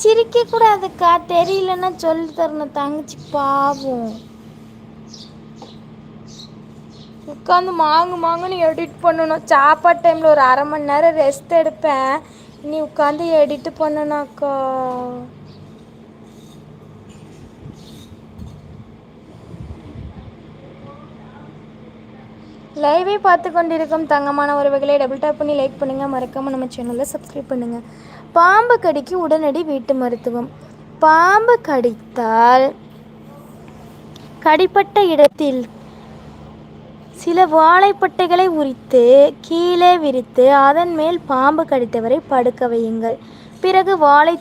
சிரிக்க கூடாதுக்கா, தெரியலன்னா சொல்லி தரணும். தங்கச்சி பாவம் உட்காந்து மாங்குன்னு எடிட் பண்ணணும். சாப்பாடு டைமில் ஒரு அரை மணி நேரம் ரெஸ்ட் எடுப்பேன். நீ உட்காந்து எடிட் பண்ணனாக்கா. லைவே பார்த்து கொண்டிருக்கும் தங்கமான உறவுகளை டபுள் டேப் பண்ணி லைக் பண்ணுங்கள். மறக்காமல் நம்ம சேனலில் சப்ஸ்கிரைப் பண்ணுங்கள். பாம்பு கடிக்கு உடனடி வீட்டு மருத்துவம். பாம்பு கடித்தால் கடிப்பட்ட இடத்தில் சில வாழைப்பட்டைகளை உரித்து கீழே விரித்து அதன் மேல் பாம்பு கடித்தவரை படுக்க வையுங்கள். பிறகு வாழை